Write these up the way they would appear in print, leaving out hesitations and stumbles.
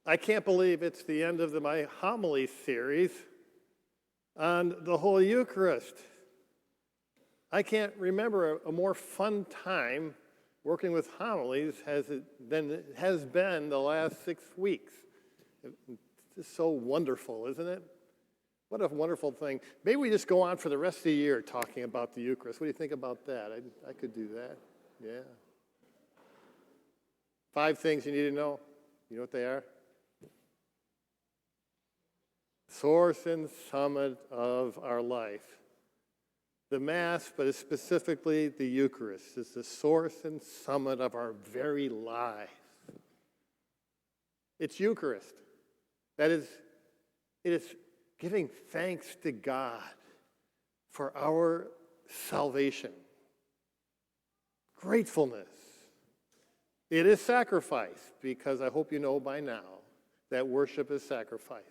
I can't believe it's the end of my homily series on the Holy Eucharist. I can't remember a more fun time working with homilies than it has been the last 6 weeks. It's just so wonderful, isn't it? What a wonderful thing. Maybe we just go on for the rest of the year talking about the Eucharist. What do you think about that? I could do that. Yeah. 5 things you need to know. You know what they are? Source and summit of our life. The Mass, but specifically the Eucharist, is the source and summit of our very lives. It's Eucharist. That is, it is giving thanks to God for our salvation. Gratefulness. It is sacrifice, because I hope you know by now that worship is sacrifice.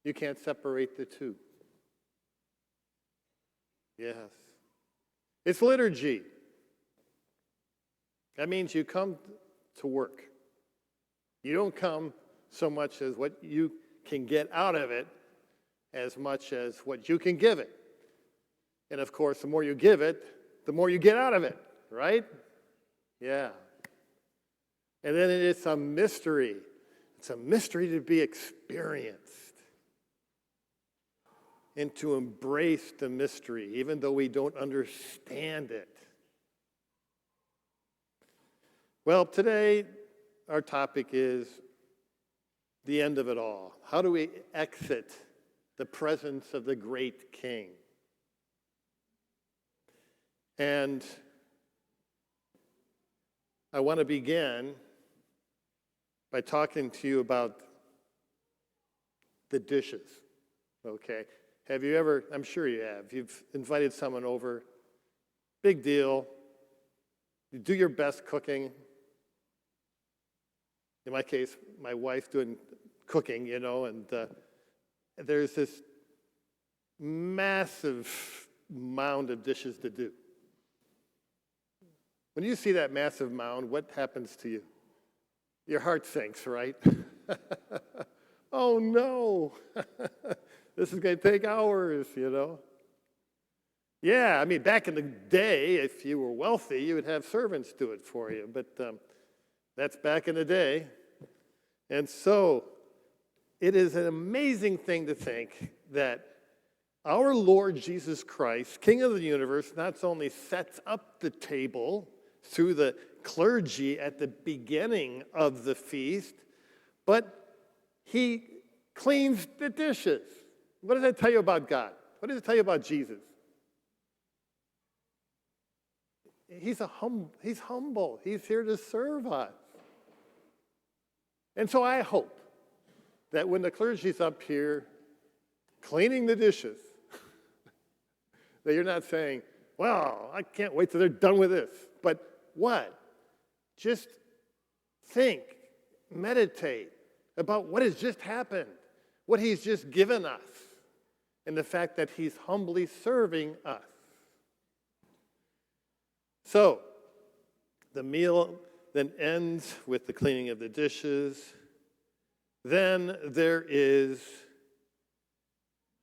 You can't separate the two. Yes. It's liturgy. That means you come to work. You don't come so much as what you can get out of it as much as what you can give it. And of course, the more you give it, the more you get out of it, right? Yeah. And then it's a mystery. It's a mystery to be experienced and to embrace the mystery, even though we don't understand it. Well, today our topic is the end of it all. How do we exit the presence of the great King? And I want to begin by talking to you about the dishes, okay? Have you ever, I'm sure you have, you've invited someone over, big deal, you do your best cooking. In my case, my wife's doing cooking, and there's this massive mound of dishes to do. When you see that massive mound, what happens to you? Your heart sinks, right? Oh no, this is going to take hours, Yeah, I mean, back in the day, if you were wealthy, you would have servants do it for you, but that's back in the day. And so it is an amazing thing to think that our Lord Jesus Christ, King of the universe, not only sets up the table through the clergy at the beginning of the feast, but he cleans the dishes. What does that tell you about God? What does it tell you about Jesus? He's humble. He's here to serve us. And so I hope that when the clergy's up here cleaning the dishes, that you're not saying, well, I can't wait till they're done with this. But what? Just think, meditate about what has just happened, what he's just given us, and the fact that he's humbly serving us. So, the meal then ends with the cleaning of the dishes. Then there is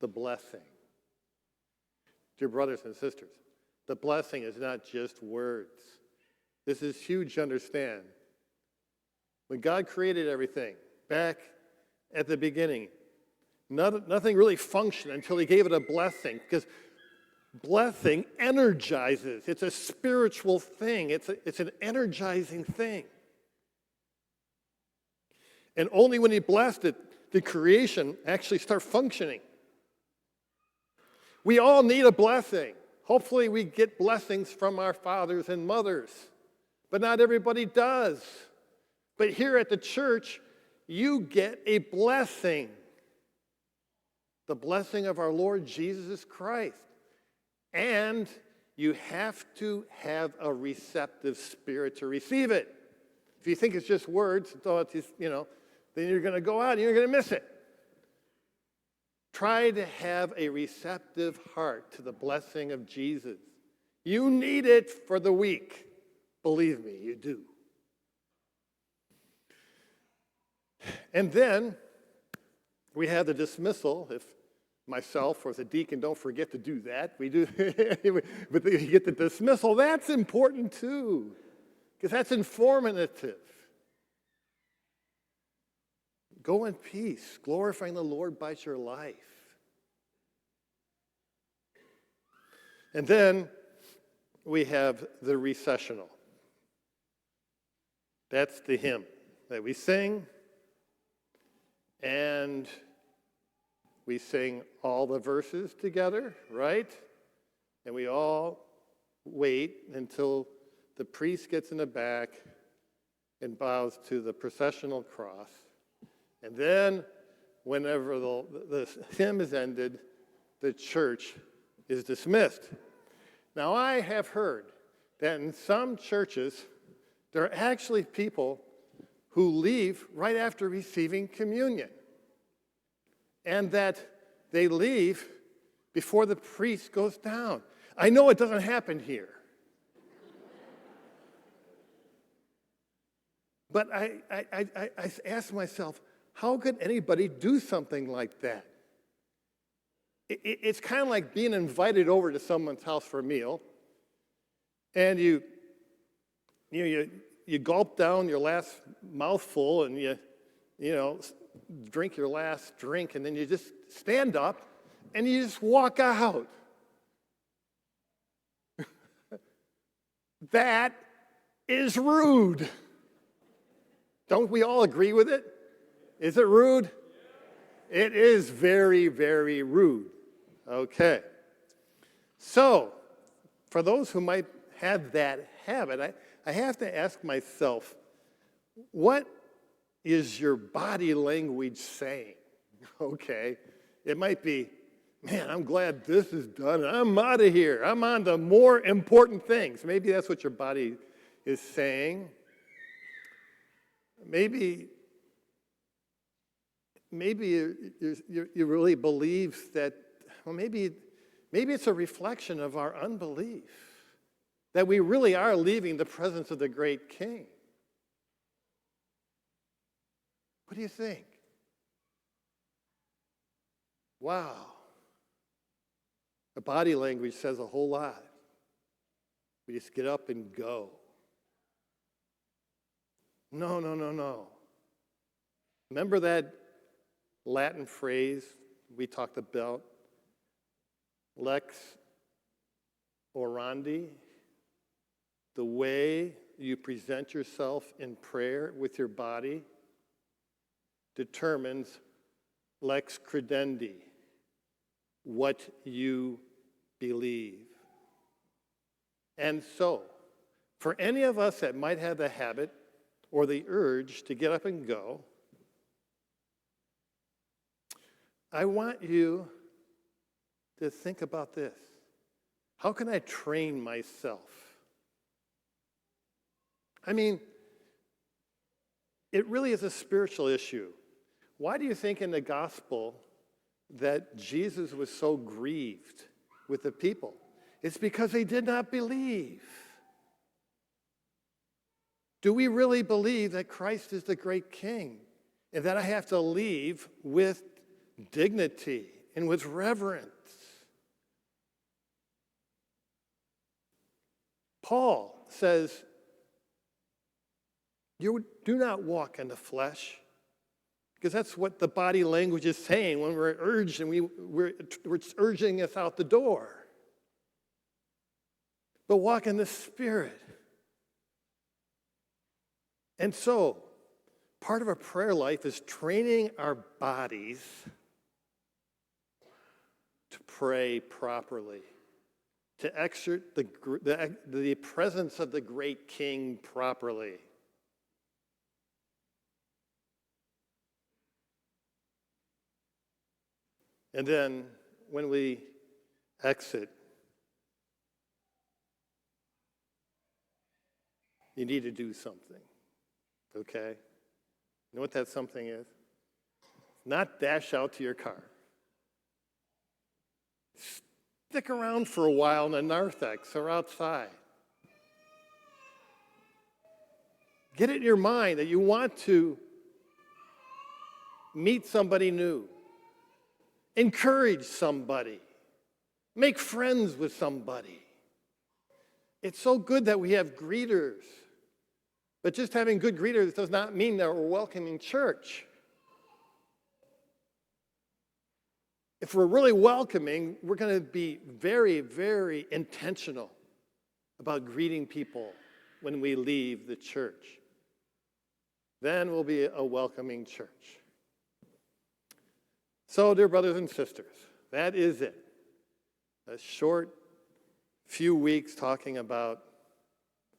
the blessing. Dear brothers and sisters, the blessing is not just words. This is huge to understand. When God created everything, back at the beginning, nothing really functioned until he gave it a blessing, because blessing energizes. It's a spiritual thing. It's an energizing thing. And only when he blessed it did creation actually start functioning. We all need a blessing. Hopefully we get blessings from our fathers and mothers, but not everybody does. But here at the church, you get a blessing. The blessing of our Lord Jesus Christ. And you have to have a receptive spirit to receive it. If you think it's just words, then you're going to go out and you're going to miss it. Try to have a receptive heart to the blessing of Jesus. You need it for the week. Believe me, you do. And then we have the dismissal. If myself or the deacon don't forget to do that, we do. But you get the dismissal. That's important too, because that's informative. Go in peace, glorifying the Lord by your life. And then we have the recessional. That's the hymn that we sing, and we sing all the verses together, right? And we all wait until the priest gets in the back and bows to the processional cross. And then, whenever the hymn is ended, the church is dismissed. Now, I have heard that in some churches, there are actually people who leave right after receiving communion, and that they leave before the priest goes down. I know it doesn't happen here. But I ask myself, how could anybody do something like that? It's kind of like being invited over to someone's house for a meal, and you gulp down your last mouthful, and you drink your last drink, and then you just stand up and you just walk out. That is rude. Don't we all agree with it? Is it rude? It is very, very rude. Okay. So, for those who might have that habit, I have to ask myself, what is your body language saying? Okay. It might be, man, I'm glad this is done. I'm out of here. I'm on to more important things. Maybe that's what your body is saying. Maybe you really believe that, well, maybe it's a reflection of our unbelief, that we really are leaving the presence of the great King. What do you think? Wow. The body language says a whole lot. We just get up and go. No. Remember that Latin phrase we talked about? Lex orandi? The way you present yourself in prayer with your body determines lex credendi, what you believe. And so, for any of us that might have the habit or the urge to get up and go, I want you to think about this. How can I train myself? I mean, it really is a spiritual issue. Why do you think in the gospel that Jesus was so grieved with the people? It's because they did not believe. Do we really believe that Christ is the great King and that I have to leave with dignity and with reverence? Paul says, you do not walk in the flesh, because that's what the body language is saying when we're urged and we're urging us out the door. But walk in the Spirit. And so, part of a prayer life is training our bodies to pray properly, to exert the presence of the great King properly. And then, when we exit, you need to do something, okay? You know what that something is? Not dash out to your car. Stick around for a while in the narthex or outside. Get it in your mind that you want to meet somebody new, encourage somebody, make friends with somebody. It's so good that we have greeters. But just having good greeters does not mean that we're welcoming church. If we're really welcoming, we're going to be very, very intentional about greeting people when we leave the church. Then we'll be a welcoming church. So, dear brothers and sisters, that is it. A short few weeks talking about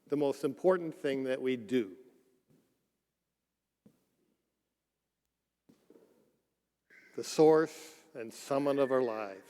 the most important thing that we do. The source and summit of our lives.